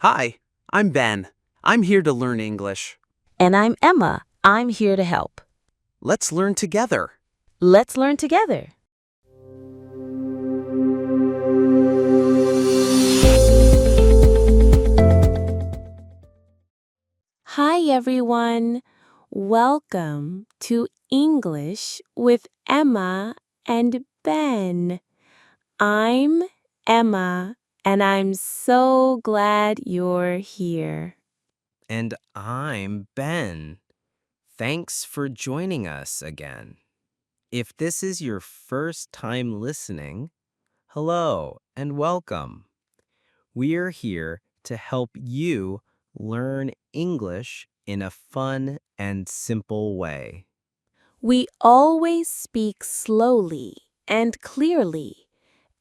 Hi, I'm Ben. I'm here to learn English. And I'm Emma. I'm here to help. Let's learn together. Let's learn together. Hi, everyone. Welcome to English with Emma and Ben. I'm Emma, and I'm so glad you're here. And I'm Ben. Thanks for joining us again. If this is your first time listening, hello and welcome. We're here to help you learn English in a fun and simple way. We always speak slowly and clearly,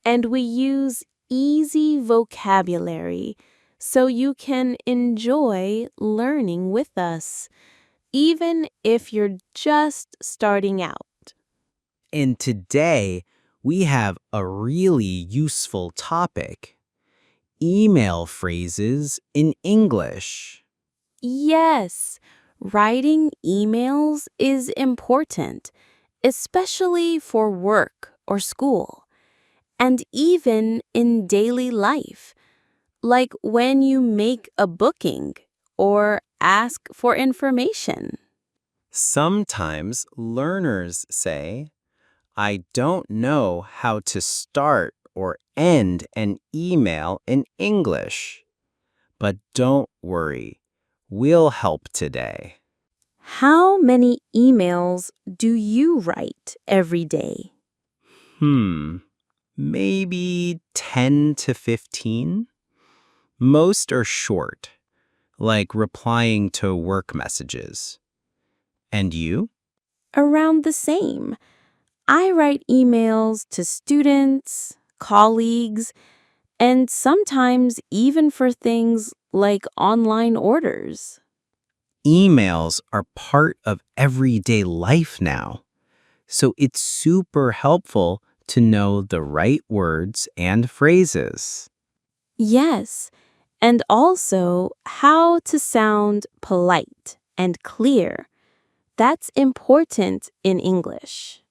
and we use easy vocabulary so you can enjoy learning with us, even if you're just starting out. And today, we have a really useful topic: email phrases in English. Yes, writing emails is important, especially for work or school, and even in daily life, like when you make a booking or ask for information. Sometimes learners say, I don't know how to start or end an email in English. But don't worry, we'll help today. How many emails do you write every day? Maybe 10 to 15? Most are short, like replying to work messages. And you? Around the same. I write emails to students, colleagues, and sometimes even for things like online orders. Emails are part of everyday life now, so it's super helpful to know the right words and phrases. Yes, and also how to sound polite and clear. That's important in English.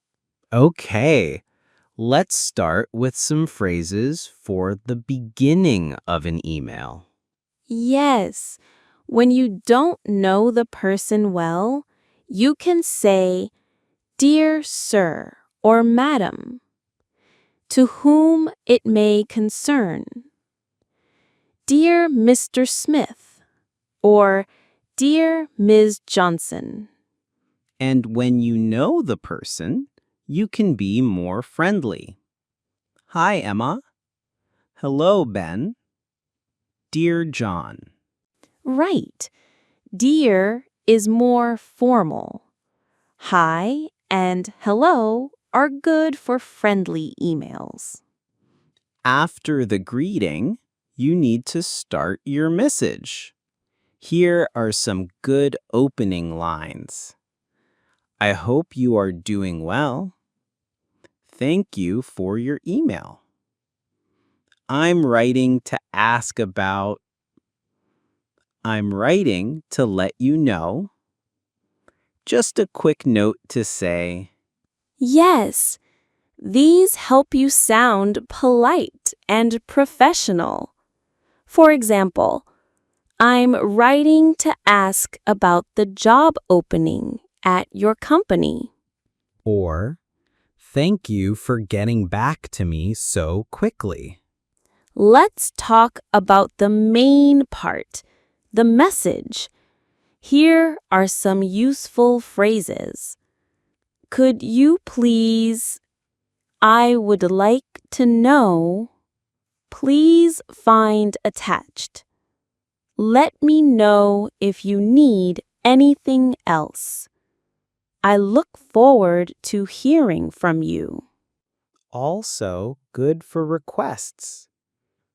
Okay, let's start with some phrases for the beginning of an email. Yes, when you don't know the person well, you can say, Dear Sir or Madam, to whom it may concern. Dear Mr. Smith or Dear Ms. Johnson. And when you know the person, you can be more friendly. Hi, Emma. Hello, Ben. Dear John. Right. Dear is more formal. Hi and hello are good for friendly emails. After the greeting, you need to start your message. Here are some good opening lines. I hope you are doing well. Thank you for your email. I'm writing to ask about. I'm writing to let you know. Just a quick note to say. Yes, these help you sound polite and professional. For example, I'm writing to ask about the job opening at your company. Or, thank you for getting back to me so quickly. Let's talk about the main part, the message. Here are some useful phrases. Could you please? I would like to know. Please find attached. Let me know if you need anything else. I look forward to hearing from you. Also, good for requests.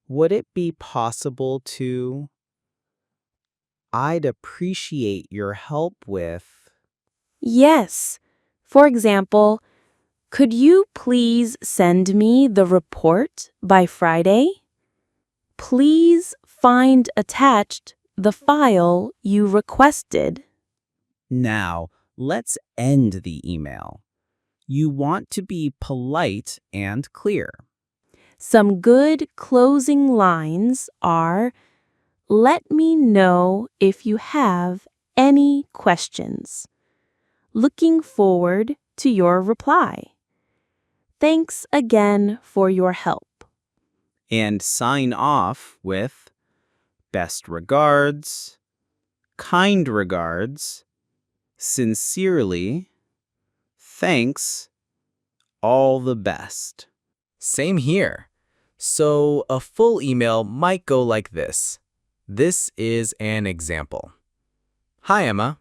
Would it be possible to? I'd appreciate your help with. Yes. For example, could you please send me the report by Friday? Please find attached the file you requested. Now, let's end the email. You want to be polite and clear. Some good closing lines are, "Let me know if you have any questions. Looking forward to your reply. Thanks again for your help." And sign off with best regards, kind regards, sincerely, thanks, all the best. Same here. So a full email might go like this. This is an example. Hi, Emma.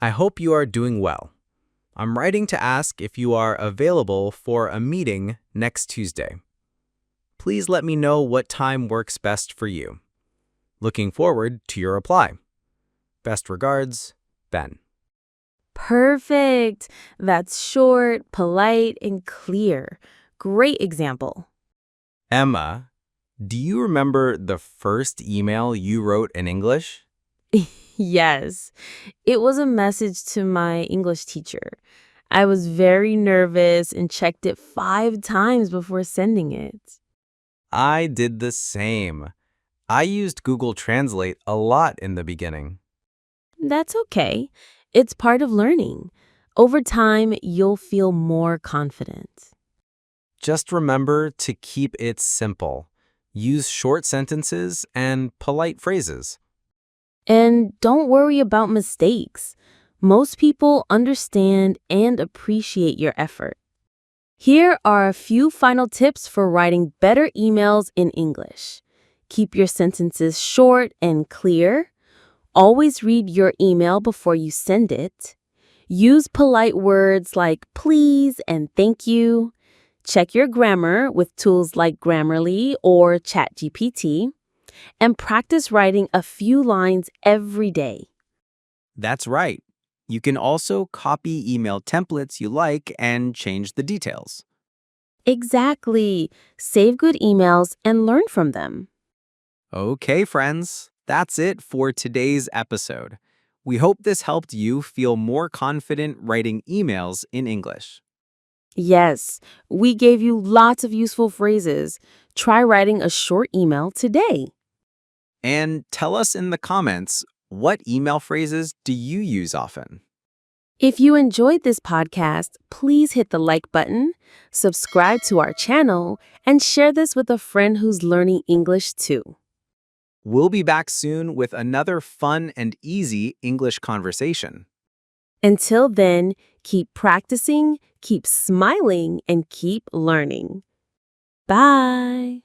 I hope you are doing well. I'm writing to ask if you are available for a meeting next Tuesday. Please let me know what time works best for you. Looking forward to your reply. Best regards, Ben. Perfect. That's short, polite, and clear. Great example. Emma, do you remember the first email you wrote in English? Yes, it was a message to my English teacher. I was very nervous and checked it 5 times before sending it. I did the same. I used Google Translate a lot in the beginning. That's okay. It's part of learning. Over time, you'll feel more confident. Just remember to keep it simple. Use short sentences and polite phrases. And don't worry about mistakes. Most people understand and appreciate your effort. Here are a few final tips for writing better emails in English. Keep your sentences short and clear. Always read your email before you send it. Use polite words like please and thank you. Check your grammar with tools like Grammarly or ChatGPT. And practice writing a few lines every day. That's right. You can also copy email templates you like and change the details. Exactly. Save good emails and learn from them. Okay, friends, that's it for today's episode. We hope this helped you feel more confident writing emails in English. Yes, we gave you lots of useful phrases. Try writing a short email today. And tell us in the comments, what email phrases do you use often? If you enjoyed this podcast, please hit the like button, subscribe to our channel, and share this with a friend who's learning English too. We'll be back soon with another fun and easy English conversation. Until then, keep practicing, keep smiling, and keep learning. Bye.